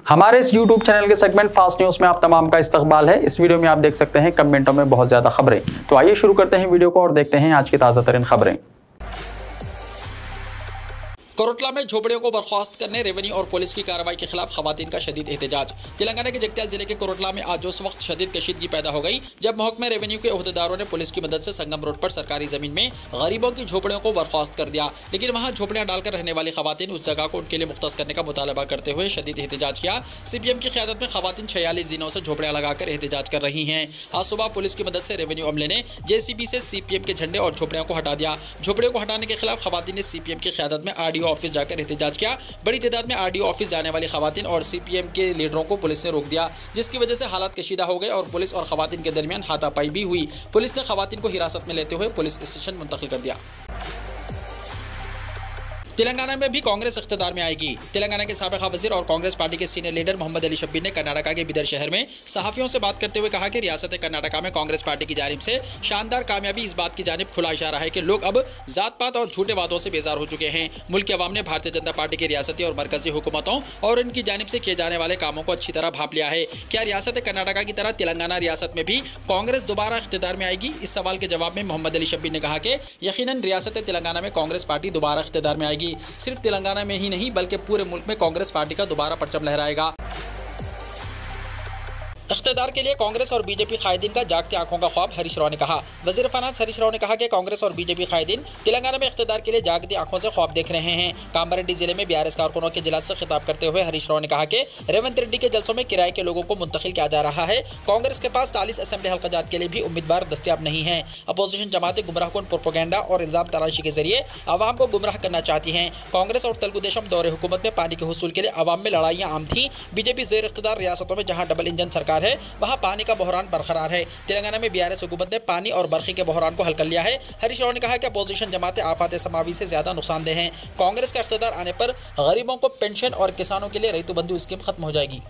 हमारे इस YouTube channel के सेगमेंट फास्ट न्यूज में आप तमाम का इस्तकबाल है। इस वीडियो में आप देख सकते हैं कमेंटों में बहुत ज्यादा खबरें। तो आइए शुरू करते हैं वीडियो को और देखते हैं आज की ताज़ा तरीन खबरें। कोरटला में झोपड़ियों को बर्खास्त करने रेवेन्यू और पुलिस की कार्रवाई के खिलाफ खवातीन का शदीद एहतजाज। तेलंगाना के जगत्याल जिले के कोरटला में आज उस वक्त शदीद कशीदगी पैदा हो गई जब महकमे रेवेन्यू के ओहदेदारों ने पुलिस की मदद से संगम रोड पर सरकारी जमीन में गरीबों की झोपड़ियों को बर्खास्त कर दिया, लेकिन वहां झोपड़ियां डालकर रहने वाली खवातीन उस जगह को उनके लिए मुख्तस करने का मुतालबा करते हुए शदीद एहतजाज किया। सीपीएम की क़यादत में खवातीन 46 दिनों से झोपड़ियां लगाकर एहतजाज कर रही हैं। आज सुबह पुलिस की मदद से रेवेन्यू अमले ने जेसीबी से सीपीएम के झंडे और झोपड़ियों को हटा दिया। झोपड़ियों को हटाने के खिलाफ खवातीन ने सीपीएम की क़यादत में आरडीओ ऑफिस जाकर एहतजाज किया। बड़ी तादाद में आरडीओ ऑफिस जाने वाली खवातीन और सीपीएम के लीडरों को पुलिस ने रोक दिया, जिसकी वजह से हालात कशीदा हो गए और पुलिस और खवातीन के दरमियान हाथापाई भी हुई। पुलिस ने खवातीन को हिरासत में लेते हुए पुलिस स्टेशन मुंतकिल कर दिया। तेलंगाना में भी कांग्रेस इख्तिदार में आएगी। तेलंगाना के साबिक़ा वज़ीर और कांग्रेस पार्टी के सीनियर लीडर मोहम्मद अली शब्बीर ने कर्नाटका के बिदर शहर में सहाफ़ियों से बात करते हुए कहा कि रियासत कर्नाटका में कांग्रेस पार्टी की जानिब से शानदार कामयाबी इस बात की जानिब खुला इशारा है कि लोग अब जात पात और झूठे वादों से बेजार हो चुके हैं। मुल्क के अवाम ने भारतीय जनता पार्टी की रियासती और मरकजी हुकूमतों और उनकी जानिब से किए जाने वाले कामों को अच्छी तरह भांप लिया है। क्या रियासत कर्नाटका की तरह तेलंगाना रियासत में भी कांग्रेस दोबारा इख्तिदार में आएगी? इस सवाल के जवाब में मोहम्मद अली शब्बीर ने कहा कि यकीनन रियासत तेलंगाना में कांग्रेस पार्टी दोबारा इख्तिदार में आएगी। सिर्फ तेलंगाना में ही नहीं बल्कि पूरे मुल्क में कांग्रेस पार्टी का दोबारा परचम लहराएगा। इख्तिदार के लिए कांग्रेस और बीजेपी कायदीन का जागती आंखों का ख्वाब, हरीश राव ने कहा। वज़ीर फाइनेंस हरीश राव ने कहा कि कांग्रेस और बीजेपी कायदीन तेलंगाना में इख्तिदार के लिए जागती आंखों से ख्वाब देख रहे हैं। कामारेड्डी जिले में बीआरएस कारकुनों के इजलास से खिताब करते हुए हरीश राव ने कहा कि रेवंत रेड्डी के जलसों में किराए के लोगों को मुंतकिल किया जा रहा है। कांग्रेस के पास 40 असेंबली हल्काजात के लिए भी उम्मीदवार दस्तियाब नहीं है। अपोजिशन जमातें गुमराहकुन प्रोपेगेंडा और इल्जाम तराशी के जरिए आवाम को गुमराह करना चाहती हैं। कांग्रेस और तेलुगु देशम दौरे हुकूमत में पानी के हुसूल के लिए आवाम में लड़ाइयाँ आम थी। बीजेपी ज़ेर इख्तिदार रियासतों में जहाँ डबल इंजन सरकार है वहाँ पानी का बहरान बरकरार है। तेलंगाना में बीआरएस हुकूमत ने पानी और बरखी के बहरान को हल कर लिया है। हरीश राव ने कहा कि अपोजिशन जमातें आफात समावी से ज्यादा नुकसानदेह हैं। कांग्रेस का इख्तिदार आने पर गरीबों को पेंशन और किसानों के लिए रईतु बंधु स्कीम खत्म हो जाएगी।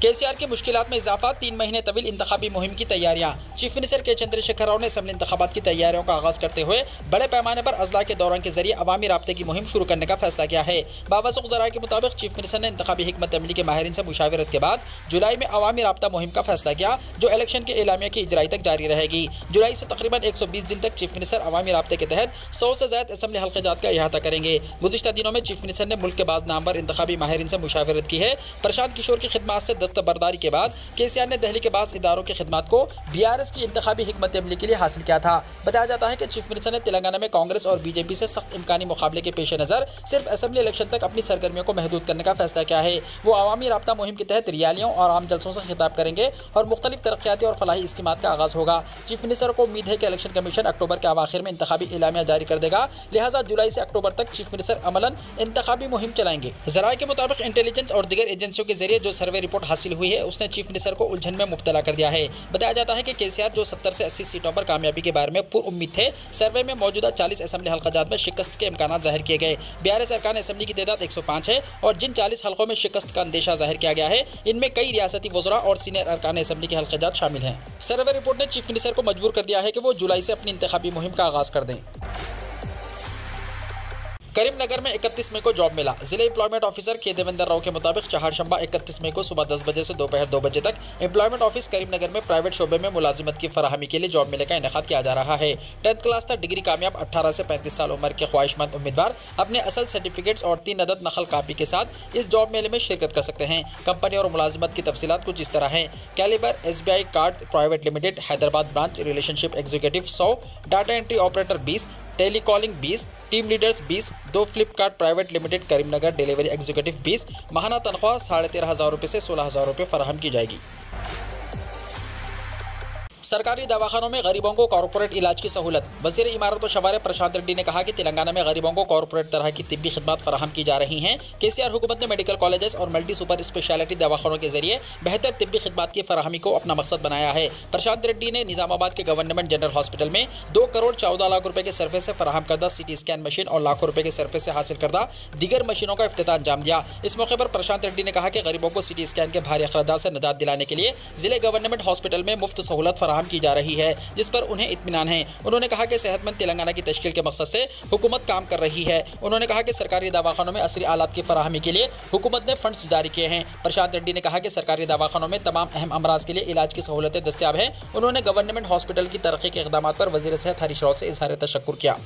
केसीआर की मुश्किलात में इजाफा, 3 महीने तवील इंतखाबी मुहिम की तैयारियां। चीफ मिनिस्टर के चंद्रशेखर राव ने असेंबली इंतखाबात की तैयारियों का आगाज करते हुए बड़े पैमाने पर अजला के दौरान के जरिए अवामी राब्ते की मुहिम शुरू करने का फैसला किया है। बावसूख ज़राए के मुताबिक चीफ मिनिस्टर ने इंतखाबी हिकमत अमली के माहिरीन से मुशावरत के बाद जुलाई में अवामी राब्ता मुहिम का फैसला किया, जो इलेक्शन के एलामिया की इजराई तक जारी रहेगी। जुलाई से तकरीबन 120 दिन तक चीफ मिनिस्टर अवामी राब्ते के तहत 100 से ज़ायद असेंबली हल्काजात का अहाता करेंगे। गुज़िश्ता दिनों में चीफ मिनिस्टर ने मुल्क के बाद नामवर इंतखाबी माहिरीन से मुशावरत की है। प्रशांत किशोर की खिदमात से दस्तबरदारी के बाद केसीआर ने दिल्ली के बाद इदारों की खिदमत को बीआरएस की इंतखाबी हिकमत अमली के लिए हासिल किया था। बताया जाता है कि चीफ मिनिस्टर ने तेलंगाना में कांग्रेस और बीजेपी से सख्त इम्कानी मुकाबले के पेश नज़र सिर्फ असेंबली इलेक्शन तक अपनी सरगर्मियों को महदूद करने का फैसला किया है। वो अवामी राब्ता मुहिम के तहत रैलियों और आम जलसों से खिताब करेंगे और मुख्तलिफ तरक्याती और फलाही स्कीमात का आगाज होगा। चीफ मिनिस्टर को उम्मीद है कि इलेक्शन कमीशन अक्टूबर के अवाखिर में इंतखाबी एलामिया जारी कर देगा, लिहाजा जुलाई से अक्टूबर तक चीफ मिनिस्टर अमलन इंतखाबी मुहिम चलाएंगे। ज़राए के मुताबिक इंटेलिजेंस और दीगर एजेंसियों के जरिए जो सर्वे रिपोर्ट हासिल हुई है उसने चीफ मिनिस्टर को उलझन में मुब्तला कर दिया है। बताया जाता है कि केसीआर जो 70 से 80 सीटों पर कामयाबी के बारे में पुरुम्मीद थे, सर्वे में मौजूदा 40 असेंबली हल्काजात में शिकस्त के इम्कान जाहिर किए गए। बीआरएस अरकान असेंबली की तादाद 105 है और जिन 40 हल्कों में शिकस्त का अंदेशा जाहिर किया गया है इनमें कई रियासती वज़रा और सीनियर अरकान असेंबली के हल्काजात शामिल हैं। सर्वे रिपोर्ट ने चीफ मिनिस्टर को मजबूर कर दिया है कि वो जुलाई से अपनी इंतखाबी मुहिम का आगाज कर दें। करीमनगर में 31 मई को जॉब मिला। जिले एम्प्लॉयमेंट ऑफिसर के देवेंद्र राव के मुताबिक चहारशंबा 31 मई को सुबह 10 बजे से दोपहर 2 बजे तक एम्प्लॉयमेंट ऑफिस करीमनगर में प्राइवेट शोबे में मुलाजिमत की फराहमी के लिए जॉब मेले का इनेकाद किया जा रहा है। 10th क्लास तक डिग्री कामयाब 18 से 35 साल उम्र के ख्वाहिशमंद उम्मीदवार अपने असल सर्टिफिकेट्स और 3 अदद नकल कापी के साथ इस जॉब मेले में शिरकत कर सकते हैं। कंपनी और मुलाजिमत की तफसीलात कुछ इस तरह हैं। Caliber SBI card private limited Hyderabad branch relationship executive 100, data entry operator 20, telecalling 20, team leaders 20, 2 Flipkart private limited Karimnagar delivery executive 20। माहाना तनख्वाह 13,500 रुपये से 16,000 रुपये फराहम की जाएगी। सरकारी दवाखानों में गरीबों को कॉर्पोरेट इलाज की सहूलत। वज़ीर इमारत व शवारे प्रशांत रेड्डी ने कहा कि तेलंगाना में गरीबों को कॉर्पोरेट तरह की तिब्बी खिदमत फराहम की जा रही हैं। केसीआर हुकूमत ने मेडिकल कॉलेजेस और मल्टी सुपर स्पेशलिटी दवाखानों के जरिए बेहतर तिब्बी खिदमत की फराहमी को अपना मकसद बनाया है। प्रशांत रेड्डी ने निजामाबाद के गवर्नमेंट जनरल हॉस्पिटल में 2 करोड़ 14 लाख रुपए के सरफे से फराहम करदा CT स्कैन मशीन और लाखों रुपए के सरफे से हासिल करदा दीगर मशीनों का इफ्तिताह अंजाम दिया। इस मौके पर प्रशांत रेड्डी ने कहा कि गरीबों को CT स्कैन के भारी अखराजात से निजात दिलाने के लिए जिले गवर्नमेंट हॉस्पिटल में मुफ्त सहूलत फराहम फराहम की जा रही है, जिस पर उन्हें इत्मीनान है। उन्होंने कहा कि सेहतमंद तेलंगाना की तश्कील के मकसद से हुकूमत काम कर रही है। उन्होंने कहा कि सरकारी दवाखानों में असली आलात की फराहमी के लिए हुकूमत ने फंड्स जारी किए हैं। प्रशांत रेड्डी ने कहा कि सरकारी दवाखानों में तमाम अहम अमराज के लिए इलाज की सहूलतें दस्तियाब हैं। उन्होंने गवर्नमेंट हॉस्पिटल की तरक्की के इक़दामात पर वज़ीर सेहत हरीश राव से इज़हार तशक्कुर किया।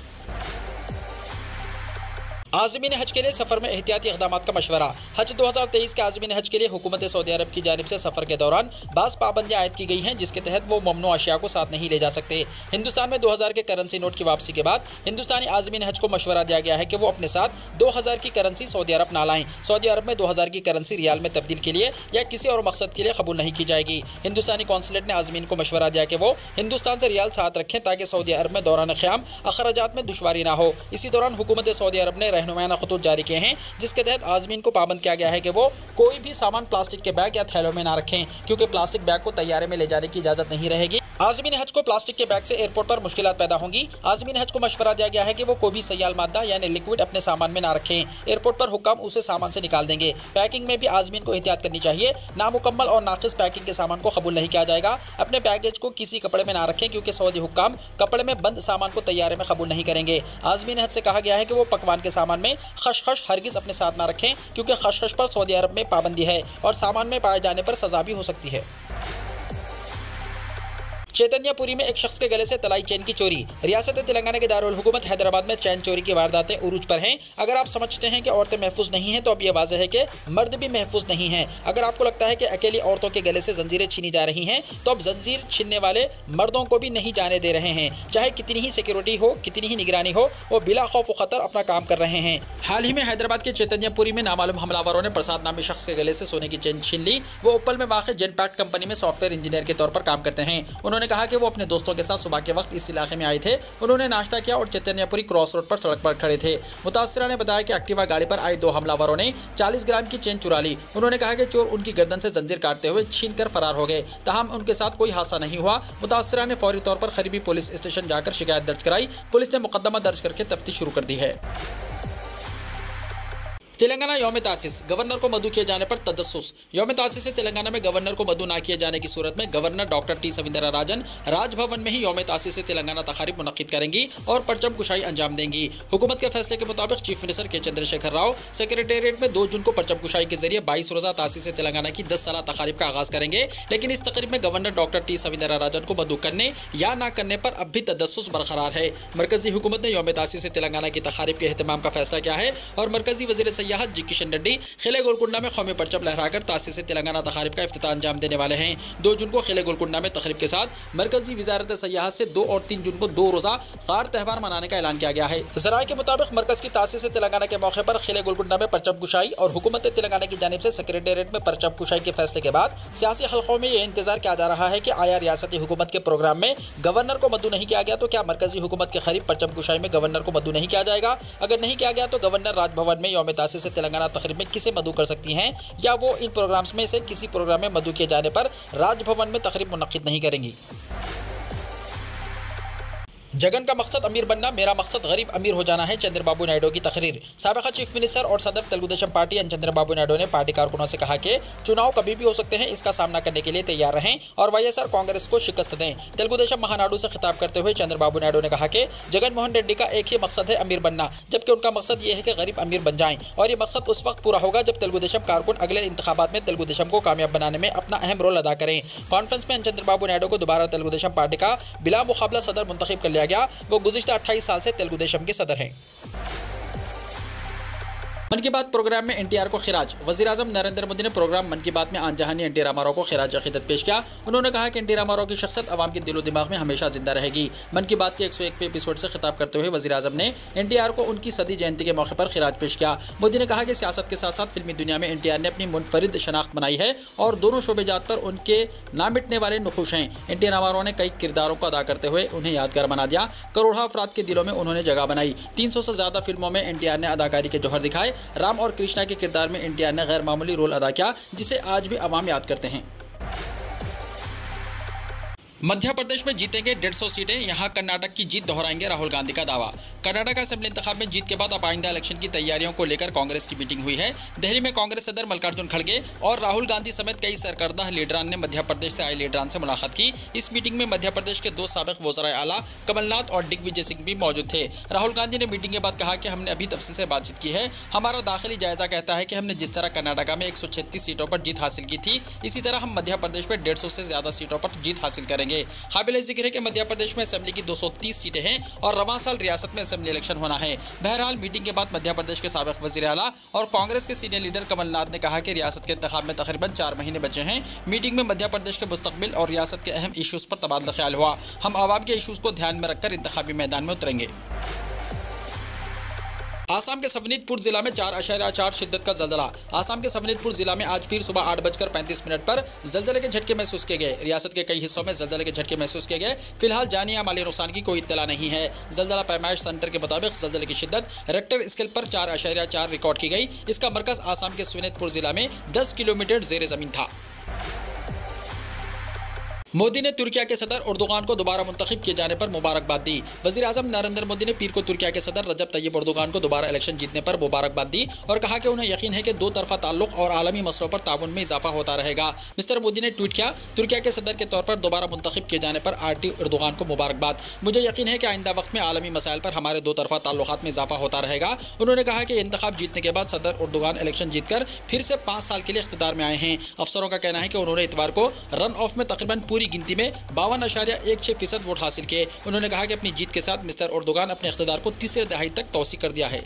आज़मीन हज के लिए सफ़र में एहतियाती इक़दामात का मशवरा। हज 2023 के आज़मीन हज के लिए हुकूमत सऊदी अरब की जानिब से सफ़र के दौरान बाज़ पाबंदियाँ आयद की गई हैं, जिसके तहत वो ममनू अशिया को साथ नहीं ले जा सकते। हिंदुस्तान में 2000 के करेंसी नोट की वापसी के बाद हिंदुस्तानी आज़मीन हज को मशवरा दिया गया है कि वो अपने साथ 2000 की करेंसी सऊदी अरब ना लाएं। सऊदी अरब में 2000 की करेंसी रियाल में तब्दील के लिए या किसी और मकसद के लिए कबूल नहीं की जाएगी। हिंदुस्तानी कौंसलेट ने आज़मीन को मशवरा दिया कि वो हिंदुस्तान से रियाल साथ रखें ताकि सऊदी अरब में दौरान क़याम अखराजात में दुश्वारी ना हो। इसी दौरान हुकूमत सऊदी अरब ने रहनुमाना खतूत जारी किए हैं, जिसके तहत आज़मीन को पाबंद किया गया है कि वो कोई भी सामान प्लास्टिक के बैग या थैलों में ना रखें, क्योंकि प्लास्टिक बैग को तैयारे में ले जाने की इजाज़त नहीं रहेगी। आज़मीन हज को प्लास्टिक के बैग से एयरपोर्ट पर मुश्किलात पैदा होंगी। आज़मीन हज को मशवरा दिया गया है कि वो कोई भी सयाल मादा यानी लिक्विड अपने सामान में ना रखें। एयरपोर्ट पर हुक्म उसे सामान से निकाल देंगे। पैकिंग में भी आज़मीन को एहतियात करनी चाहिए। नामुकम्मल और नाक़िस पैकिंग के सामान को कबूल नहीं किया जाएगा। अपने बैगेज को किसी कपड़े में ना रखें, क्योंकि सऊदी हुक्काम कपड़े में बंद सामान को तैयारे में कबूल नहीं करेंगे। आज़मीन हज से कहा गया है कि वो पकवान के सामान में खशखश हरगिज़ अपने साथ ना रखें, क्योंकि खशखश पर सऊदी अरब में पाबंदी है और सामान में पाए जाने पर सज़ा भी हो सकती है। चैतन्यपुरी में एक शख्स के गले से तलाई चेन की चोरी। रियासत तेलंगाना के दारुल हुकूमत हैदराबाद में चैन चोरी की वारदातें उरूज पर हैं। अगर आप समझते हैं कि औरतें महफूज नहीं हैं, तो अब यह वाज़ेह है कि मर्द भी महफूज नहीं हैं। अगर आपको लगता है कि अकेली औरतों के गले से जंजीरें छीनी जा रही हैं, तो अब जंजीर छीनने वाले मर्दों को भी नहीं जाने दे रहे हैं। चाहे कितनी ही सिक्योरिटी हो, कितनी ही निगरानी हो, वो बिला खौफ व खतर अपना काम कर रहे हैं। हाल ही में हैदराबाद के चैतन्यपुरी में नामालूम हमलावरों ने प्रसाद नामी शख्स के गले से सोने की चेन छीन ली। वो ओपल में वाक़ जेनपैक्ट कंपनी में सॉफ्टवेयर इंजीनियर के तौर पर काम करते हैं। उन्होंने कहा कि वो अपने दोस्तों के साथ सुबह के वक्त इस इलाके में आए थे। उन्होंने नाश्ता किया और चैतन्यपुरी क्रॉस रोड पर सड़क पर खड़े थे। मुतासिरा ने बताया कि एक्टिवा गाड़ी पर आए 2 हमलावरों ने 40 ग्राम की चेन चुरा ली। उन्होंने कहा कि चोर उनकी गर्दन से जंजीर काटते हुए छीनकर फरार हो गए। ताहम उनके साथ कोई हादसा नहीं हुआ। मुतासिरा ने फौरी तौर पर करीबी पुलिस स्टेशन जाकर शिकायत दर्ज कराई। पुलिस ने मुकदमा दर्ज करके तफ्तीश शुरू कर दी है। तेलंगाना यौम तासीस, गवर्नर को मदऊ किए जाने पर तजस्सुस। यौम तासीस से तेलंगाना में गवर्नर को मदऊ ना किए जाने की सूरत में गवर्नर डॉक्टर टी सविंदरा राजन राजभवन में ही यौम तासीस से तेलंगाना तकारीब मुनक्किद करेंगी और परचम कुशाई अंजाम देंगी। हुकूमत के फैसले के मुताबिक चीफ मिनिस्टर के चंद्रशेखर राव सेक्रेटेरिएट में 2 जून को परचम कुशाई के जरिए 22 रोज़ा तासीस से तेलंगाना की 10 साला तकारीब का आगाज़ करेंगे। लेकिन इस तकरीब में गवर्नर डॉक्टर टी सविंदरा राजन को मदऊ करने या ना करने पर अब भी तजस्सुस बरकरार है। मरकजी हुकूमत ने यौम तासीस से तेलंगाना की तकारीब के एहतमाम का फैसला किया है और मरकजी वज़ीर सयाहत जी किशन रेड्डी खिले गोलकुंडा में कौमी परचम लहराकर तासीस से तेलंगाना तकारीब का इफ्तिताह अंजाम देने वाले हैं। 2 जून को खिले गोलकुंडा में तकरीब के साथ मरकजी वजारत सयाहत से 2 और 3 जून को 2 रोज़ा कार त्यौहार मनाने का ऐलान किया गया है। ज़राए के मुताबिक मरकज की तासीस से तेलंगाना के मौके पर खिले गोलकुंडा में परचम कुशाई और हुकूमत तेलंगाना की जानिब से सेक्रेटेरिएट में परचम कुशाई के फैसले के बाद सियासी हल्कों में यह इंतजार किया जा रहा है कि आया रियासती हुकूमत के प्रोग्राम में गवर्नर को मदऊ नहीं किया गया तो क्या मरकजी हुकूमत के करीब परचम कुशाई में गवर्नर को मदऊ नहीं किया जाएगा। अगर नहीं किया गया तो गवर्नर राजभवन में यौम तासीस से तेलंगाना तकरीब में किसे मदऊ कर सकती हैं, या वो इन प्रोग्राम्स में से किसी प्रोग्राम में मदऊ किए जाने पर राजभवन में तकरीब मुनक्किद नहीं करेंगी। जगन का मकसद अमीर बनना, मेरा मकसद गरीब अमीर हो जाना है, चंद्रबाबू नायडू की तकरीर। साबिक़ा चीफ मिनिस्टर और सदर तेलुगुदेशम पार्टी एन चंद्रबाबू नायडू ने पार्टी कारकुनों से कहा कि चुनाव कभी भी हो सकते हैं, इसका सामना करने के लिए तैयार रहें और वाईएसआर कांग्रेस को शिकस्त दें। तेलुगुदेशम महानाडु से खिताब करते हुए चंद्रबाबू नायडू ने कहा कि जगन मोहन रेड्डी का एक ही मकसद है, अमीर बनना, जबकि उनका मकसद ये है कि गरीब अमीर बन जाएं और ये मकसद उस वक्त पूरा होगा जब तेलुगुदेशम कारकुन अगले इंतखाबात में तेलुगुदेशम को कामयाब बनाने में अपना अहम रोल अदा करें। कॉन्फ्रेंस में चंद्रबाबू नायडू को दोबारा तेलुगुदेशम पार्टी का बिला मुकाबला सदर मुंतखब कर लिया गया। वो गुज़िश्ता 28 साल से तेलुगुदेशम के सदर हैं। मन की बात प्रोग्राम में एनटीआर को खिराज। वज़ीर-ए-आज़म नरेंद्र मोदी ने प्रोग्राम मन की बात में आन जहानी एनटी रामाराव को खिराज अक़ीदत पेश किया। उन्होंने कहा कि एनटी रामाराव की शख्सियत अवाम के दिलो दिमाग में हमेशा जिंदा रहेगी। मन की बात के 101वें एपिसोड से खिताब करते हुए वज़ीर-ए-आज़म ने एनटीआर को उनकी सदी जयंती के मौके पर खिराज पेश किया। मोदी ने कहा कि सियासत के साथ साथ फिल्मी दुनिया में एनटीआर ने अपनी मुनफरिद शनाख्त बनाई है और दोनों शोबेजात पर उनके ना मिटने वाले नुखुश हैं। एनटी रामाराव ने कई किरदारों को अदा करते हुए उन्हें यादगार बना दिया। करोड़ों अफराद के दिलों में उन्होंने जगह बनाई। 300 से ज़्यादा फिल्मों में एनटीआर ने अदाकारी के जौहर दिखाए। राम और कृष्णा के किरदार में एनटीआर ने गैर मामूली रोल अदा किया, जिसे आज भी अवाम याद करते हैं। मध्य प्रदेश में जीतेंगे 150 सीटें, यहां कर्नाटक की जीत दोहराएंगे राहुल गांधी का दावा। कर्नाटक असेंबली इंतखाब में जीत के बाद अब आइंदा इलेक्शन की तैयारियों को लेकर कांग्रेस की मीटिंग हुई है। दिल्ली में कांग्रेस सदर मल्लिकार्जुन खड़गे और राहुल गांधी समेत कई सरकर्दा लीडरान ने मध्य प्रदेश से आए लीडरान से मुलाकात की। इस मीटिंग में मध्य प्रदेश के 2 साबिक वज़राए आला कमलनाथ और दिग्विजय सिंह भी मौजूद थे। राहुल गांधी ने मीटिंग के बाद कहा कि हमने अभी तफसील से बातचीत की है। हमारा दाखिली जायजा कहता है कि हमने जिस तरह कर्नाटक में 136 सीटों पर जीत हासिल की थी, इसी तरह हम मध्य प्रदेश में 150 से ज्यादा सीटों पर जीत हासिल करेंगे। काबिल जिक्र है कि मध्य प्रदेश में असेंबली की 230 सीटें हैं और रवां साल रियासत में असेंबली इलेक्शन होना है। बहरहाल मीटिंग के बाद मध्य प्रदेश के साबिक वज़ीर आला और कांग्रेस के सीनियर लीडर कमलनाथ ने कहा कि रियासत के इंतखाब में तकरीबन 4 महीने बचे हैं। मीटिंग में मध्य प्रदेश के मुस्तकबिल और रियासत के अहम इशूज़ पर तबादला ख्याल हुआ। हम आवाम के इशूज़ को ध्यान में रखकर इंतखाबी मैदान में उतरेंगे। आसाम के सवनीतपुर जिला में 4.4 शिद्दत का जलजला। आसाम के सवनीतपुर जिला में आज फिर सुबह 8:35 पर जलजले के झटके महसूस किए गए। रियासत के कई हिस्सों में जलजले के झटके महसूस किए गए। फिलहाल जानी या माली नुकसान की कोई इत्तला नहीं है। जलजला पैमाइश सेंटर के मुताबिक जलजले की शिद्दत रेक्टर स्केल पर 4.4 रिकॉर्ड की गई। इसका मरकज आसाम के सवनीतपुर जिला में 10 किलोमीटर जेर जमीन था। मोदी ने तुर्किया के सदर अर्दोगान को दोबारा मुंतखब किए जाने पर मुबारकबाद दी। वज़ीर आज़म नरेंद्र मोदी ने पीर को तुर्किया के सदर रजब तैयब अर्दोगान को दोबारा इलेक्शन जीतने पर मुबारकबाद दी और कहा कि उन्हें यकीन है कि 2 तरफा ताल्लुक और आलमी मसलों पर ताउन में इजाफा होता रहेगा। मिस्टर मोदी ने ट्वीट किया, तुर्किया के सदर के तौर पर दोबारा मुंतखब किए जाने पर RT अर्दोगान को मुबारकबाद। मुझे यकीन है कि आइंदा वक्त में आलमी मसाइल पर हमारे 2 तरफा ताल्लुकात में इजाफा होता रहेगा। उन्होंने कहा कि इंतखाब जीतने के बाद सदर अर्दोगान इलेक्शन जीतकर फिर से 5 साल के लिए इख्तिदार में आए हैं। अफसरों का कहना है कि उन्होंने इतवार को रन ऑफ में तकरीबन पूरी गिनती में 52.16% वोट हासिल किए। उन्होंने कहा कि अपनी जीत के साथ मिस्टर अर्दोगान अपने इख्तिदार को तीसरे दहाई तक तौसी कर दिया है।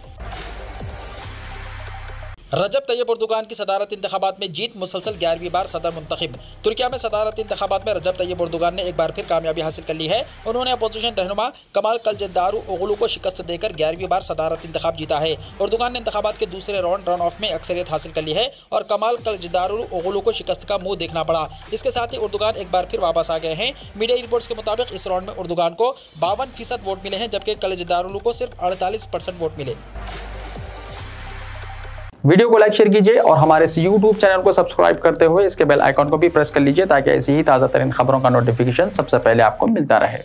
रजब तैयब अर्दोगान की सदारत इंतखाबात में जीत, मुसलसल 11वीं बार सदर मुंतखब। तुर्किया में सदारत इंतखाबात में रजब तैयब अर्दोगान ने एक बार फिर कामयाबी हासिल कर ली है। उन्होंने अपोजिशन रहनुमा कमाल कलजदारोगलू को शिकस्त देकर 11वीं बार सदारत इंतखाब जीता है। अर्दोगान ने इंतखाबात के दूसरे राउंड रन ऑफ में अक्सरियत हासिल कर ली है और कमाल कलजदारोगलू को शिकस्त का मुंह देखना पड़ा। इसके साथ ही अर्दोगान एक बार फिर वापस आ गए हैं। मीडिया रिपोर्ट्स के मुताबिक इस राउंड में अर्दोगान को 52% वोट मिले हैं, जबकि कलजदारोगलू को सिर्फ 48% वोट मिले। वीडियो को लाइक शेयर कीजिए और हमारे इस YouTube चैनल को सब्सक्राइब करते हुए इसके बेल आइकॉन को भी प्रेस कर लीजिए ताकि ऐसी ही ताज़ा तरीन खबरों का नोटिफिकेशन सबसे पहले आपको मिलता रहे।